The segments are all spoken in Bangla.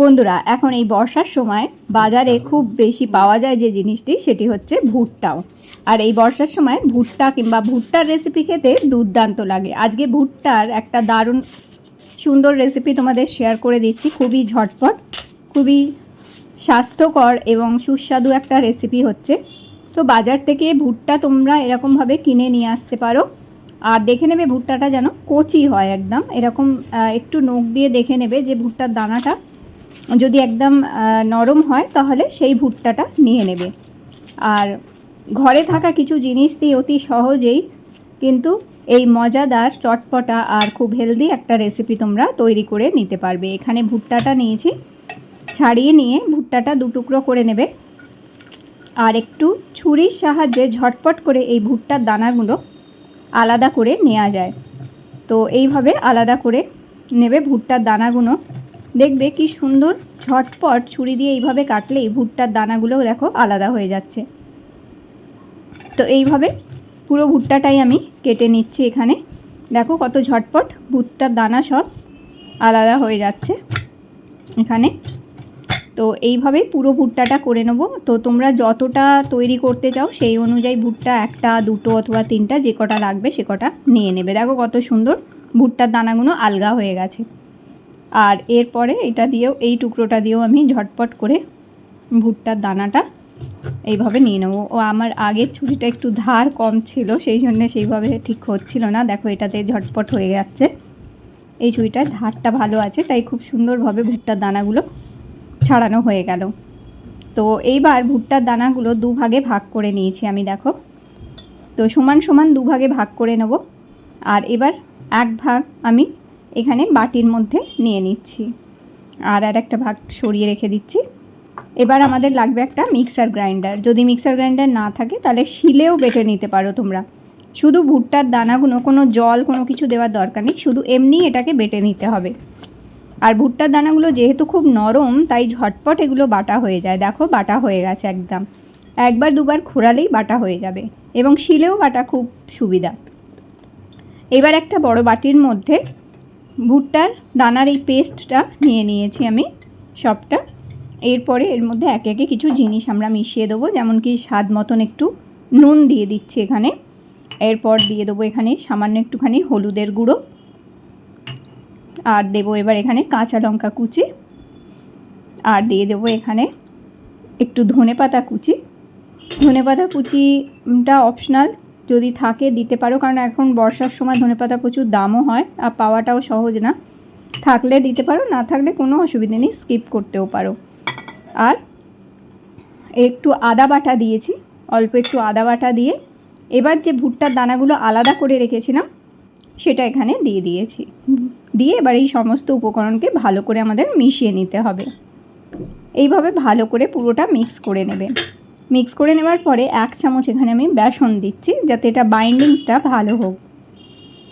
বন্ধুরা, এখন এই বর্ষার সময় বাজারে খুব বেশি পাওয়া যায় যে জিনিসটি, সেটি হচ্ছে ভুট্টাও। আর এই বর্ষার সময় ভুট্টা কিংবা ভুট্টার রেসিপি খেতে দুর্দান্ত লাগে। আজকে ভুট্টার একটা দারুণ সুন্দর রেসিপি তোমাদের শেয়ার করে দিচ্ছি। খুবই ঝটপট, খুবই স্বাস্থ্যকর এবং সুস্বাদু একটা রেসিপি হচ্ছে। তো বাজার থেকে ভুট্টা তোমরা এরকমভাবে কিনে নিয়ে আসতে পারো। আর দেখে নেবে ভুট্টাটা যেন কচি হয়, একদম এরকম একটু নখ দিয়ে দেখে নেবে যে ভুট্টার দানাটা যদি একদম নরম হয় তাহলে সেই ভুট্টাটা নিয়ে নেবে। আর ঘরে থাকা কিছু জিনিস দিয়ে অতি সহজেই কিন্তু এই মজাদার, চটপটা আর খুব হেলদি একটা রেসিপি তোমরা তৈরি করে নিতে পারবে। এখানে ভুট্টাটা নিয়েছি, ছাড়িয়ে নিয়ে ভুট্টাটা দু টুকরো করে নেবে। আর একটু ছুরির সাহায্যে ঝটপট করে এই ভুট্টার দানাগুলো আলাদা করে নেওয়া যায়। তো এইভাবে আলাদা করে নেবে ভুট্টার দানাগুলো। দেখবে কি সুন্দর ঝটপট ছুরি দিয়ে এইভাবে কাটলেই ভুট্টার দানাগুলো দেখো আলাদা হয়ে যাচ্ছে। তো এইভাবে পুরো ভুট্টাটাই আমি কেটে নিচ্ছি। এখানে দেখো কত ঝটপট ভুট্টার দানা সব আলাদা হয়ে যাচ্ছে এখানে। তো এইভাবেই পুরো ভুট্টাটা করে নেব। তো তোমরা যতটা তৈরি করতে চাও সেই অনুযায়ী ভুট্টা একটা, দুটো অথবা তিনটা যে কটা লাগবে সে কটা নিয়ে নেবে। দেখো কত সুন্দর ভুট্টার দানাগুলো আলগা হয়ে গেছে। আর এরপরে এটা দিয়েও, এই টুকরোটা দিয়েও আমি ঝটপট করে ভুট্টার দানাটা এইভাবে নিয়ে নেবো। ও আমার আগের ছুরিটা একটু ধার কম ছিল, সেই জন্যে সেইভাবে ঠিক হচ্ছিল না। দেখো এটাতে ঝটপট হয়ে যাচ্ছে। এই ছুরিটার ধারটা ভালো আছে, তাই খুব সুন্দরভাবে ভুট্টার দানাগুলো ছাড়ানো হয়ে গেল। তো এইবার ভুট্টার দানাগুলো দুভাগে ভাগ করে নিয়েছি আমি, দেখো। তো সমান সমান দুভাগে ভাগ করে নেব। আর এবার এক ভাগ আমি এখানে বাটির মধ্যে নিয়ে নিচ্ছি, আর একটা ভাগ সরিয়ে রেখে দিচ্ছি। এবার আমাদের লাগবে একটা মিক্সার গ্রাইন্ডার। যদি মিক্সার গ্রাইন্ডার না থাকে তাহলে শিলেও বেটে নিতে পারো তোমরা। শুধু ভুট্টার দানাগুলো, কোনো জল কোনো কিছু দেওয়ার দরকার নেই, শুধু এমনি এটাকে বেটে নিতে হবে। আর ভুট্টার দানাগুলো যেহেতু খুব নরম, তাই ঝটপট এগুলো বাটা হয়ে যায়। দেখো বাটা হয়ে গেছে একদম, একবার দুবার ঘোরালেই বাটা হয়ে যাবে, এবং শিলেও বাটা খুব সুবিধা। এবার একটা বড় বাটির মধ্যে ভুট্টার দানার এই পেস্টটা নিয়ে নিয়েছি আমি সবটা। এরপরে এর মধ্যে একে একে কিছু জিনিস আমরা মিশিয়ে দেবো, যেমন কি স্বাদ মতন একটু নুন দিয়ে দিচ্ছি এখানে। এরপর দিয়ে দেবো এখানে সামান্য একটুখানি হলুদের গুঁড়ো, আর দেবো এবার এখানে কাঁচা লঙ্কা কুচি, আর দিয়ে দেবো এখানে একটু ধনেপাতা কুচি। ধনেপাতা কুচিটা অপশনাল, যদি থাকে দিতে পারো, কারণ এখন বর্ষার সময় ধনেপাতা প্রচুর দামও হয় আর পাওয়াটাও সহজ না। থাকলে দিতে পারো, না থাকলে কোনো অসুবিধা নেই, স্কিপ করতেও পারো। আর একটু আদা বাটা দিয়েছি, অল্প একটু আদা বাটা দিয়ে এবার যে ভুট্টার দানাগুলো আলাদা করে রেখেছিলাম সেটা এখানে দিয়ে দিয়েছি। দিয়ে এবার এই সমস্ত উপকরণকে ভালো করে আমাদের মিশিয়ে নিতে হবে। এইভাবে ভালো করে পুরোটা মিক্স করে নেবে। মিক্স করে নেওয়ার পরে 1 চামচ এখানে আমি বেসন দিচ্ছি, যাতে এটা বাইন্ডিংসটা ভালো হোক।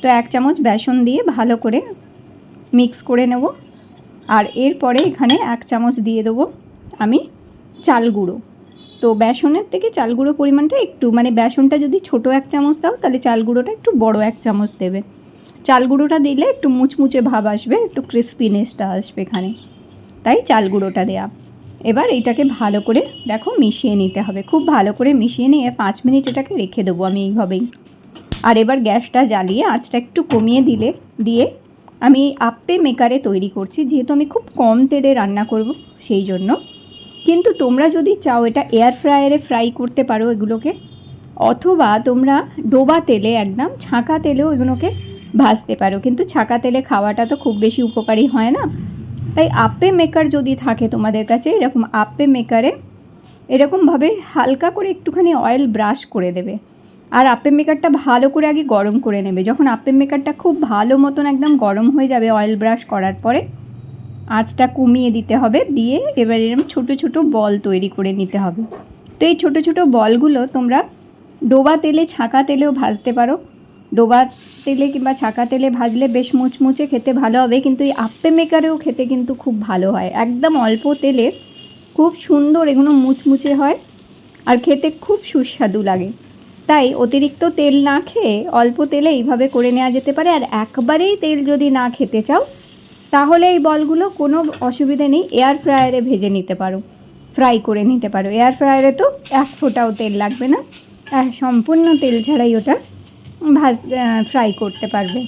তো 1 চামচ বেসন দিয়ে ভালো করে মিক্স করে নেব। আর এরপরে এখানে 1 চামচ দিয়ে দেবো আমি চাল গুঁড়ো। তো বেসনের থেকে চাল গুঁড়ো পরিমাণটা একটু, মানে বেসনটা যদি ছোটো 1 চামচ দাও তাহলে চাল গুঁড়োটা একটু বড় 1 চামচ দেবে। চাল গুঁড়োটা দিলে একটু মুচমুচে ভাব আসবে, একটু ক্রিস্পিনেসটা আসবে এখানে, তাই চাল গুঁড়োটা দেয়া। এবার এইটাকে ভালো করে দেখো মিশিয়ে নিতে হবে। খুব ভালো করে মিশিয়ে নিয়ে 5 মিনিট এটাকে রেখে দেবো আমি এইভাবেই। আর এবার গ্যাসটা জ্বালিয়ে আঁচটা একটু কমিয়ে দিয়ে আমি আপ্পে মেকারে তৈরি করছি, যেহেতু আমি খুব কম তেলে রান্না করব সেই জন্য। কিন্তু তোমরা যদি চাও এটা এয়ার ফ্রায়ারে ফ্রাই করতে পারো এগুলোকে, অথবা তোমরা ডোবা তেলে, একদম ছাঁকা তেলেও এগুলোকে ভাজতে পারো। কিন্তু ছাঁকা তেলে খাওয়াটা তো খুব বেশি উপকারী হয় না, তাই আপ্পে মেকার যদি থাকে তোমাদের কাছে, এরকম আপ্পে মেকারে এরকমভাবে হালকা করে একটুখানি অয়েল ব্রাশ করে দেবে। আর আপ্পে মেকারটা ভালো করে আগে গরম করে নেবে। যখন আপ্পে মেকারটা খুব ভালো মতন একদম গরম হয়ে যাবে অয়েল ব্রাশ করার পরে, আঁচটা কমিয়ে দিতে হবে। দিয়ে এবার এরকম ছোটো ছোটো বল তৈরি করে নিতে হবে। তো এই ছোটো ছোটো বলগুলো তোমরা ডোবা তেলে, ছাঁকা তেলেও ভাজতে পারো। ডোবা তেলে কিংবা ছাঁকা তেলে ভাজলে বেশ মুচমুচে খেতে ভালো হবে, কিন্তু এই আপ্পে মেকারেও খেতে কিন্তু খুব ভালো হয়। একদম অল্প তেলে খুব সুন্দর এগুলো মুচমুচে হয় আর খেতে খুব সুস্বাদু লাগে। তাই অতিরিক্ত তেল না খেয়ে অল্প তেলে এইভাবে করে নেওয়া যেতে পারে। আর একবারেই তেল যদি না খেতে চাও তাহলে এই বলগুলো কোনো অসুবিধা নেই, এয়ার ফ্রায়ারে ভেজে নিতে পারো, ফ্রাই করে নিতে পারো। এয়ার ফ্রায়ারে তো এক ফোঁটাও তেল লাগবে না, সম্পূর্ণ তেল ছাড়াই ওটা ফ্রাই করতে পারবে।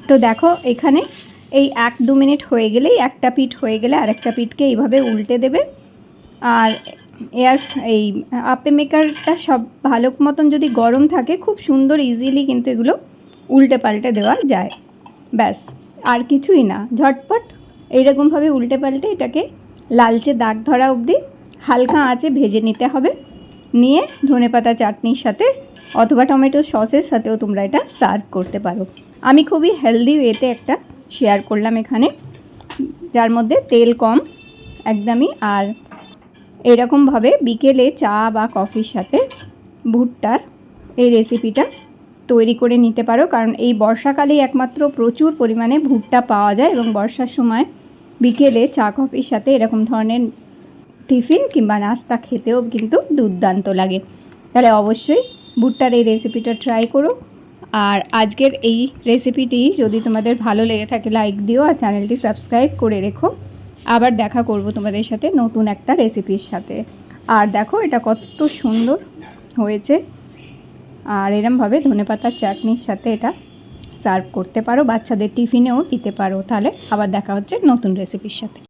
তো দেখো এখানে এই 1-2 মিনিট হয়ে গেলেই, একটা পিঠ হয়ে গেলে আরেকটা পিঠকে এইভাবে উল্টে দেবে। আর এই আপে মেকারটা সব ভালো মতন যদি গরম থাকে, খুব সুন্দর ইজিলি কিন্তু এগুলো উল্টে পাল্টে দেওয়া যায়। ব্যাস, আর কিছুই না, ঝটপট এইরকমভাবে উল্টে পাল্টে এটাকে লালচে দাগ ধরা অবধি হালকা আঁচে ভেজে নিতে হবে। নিয়ে ধনেপাতা চাটনির সাথে অথবা টমেটো সসের সাথেও তোমরা এটা সার্ভ করতে পারো। আমি খুবই হেলদি ওয়েতে একটা শেয়ার করলাম এখানে, যার মধ্যে তেল কম একদমই। আর এরকমভাবে বিকেলে চা বা কফির সাথে ভুট্টার এই রেসিপিটা তৈরি করে নিতে পারো, কারণ এই বর্ষাকালেই একমাত্র প্রচুর পরিমাণে ভুট্টা পাওয়া যায় এবং বর্ষার সময় বিকেলে চা কফির সাথে এরকম ধরনের টিফিন কিংবা নাস্তা খেতেও কিন্তু দুর্দান্ত লাগে। তাহলে অবশ্যই ভুট্টার এই রেসিপিটা ট্রাই করো। আর আজকের এই রেসিপিটি যদি তোমাদের ভালো লেগে থাকে লাইক দিও, আর চ্যানেলটি সাবস্ক্রাইব করে রেখো। আবার দেখা করব তোমাদের সাথে নতুন একটা রেসিপির সাথে। আর দেখো এটা কত সুন্দর হয়েছে। আর এরমভাবে ধনেপাতার চাটনির সাথে এটা সার্ভ করতে পারো, বাচ্চাদের টিফিনেও দিতে পারো। তাহলে আবার দেখা হচ্ছে নতুন রেসিপির সাথে।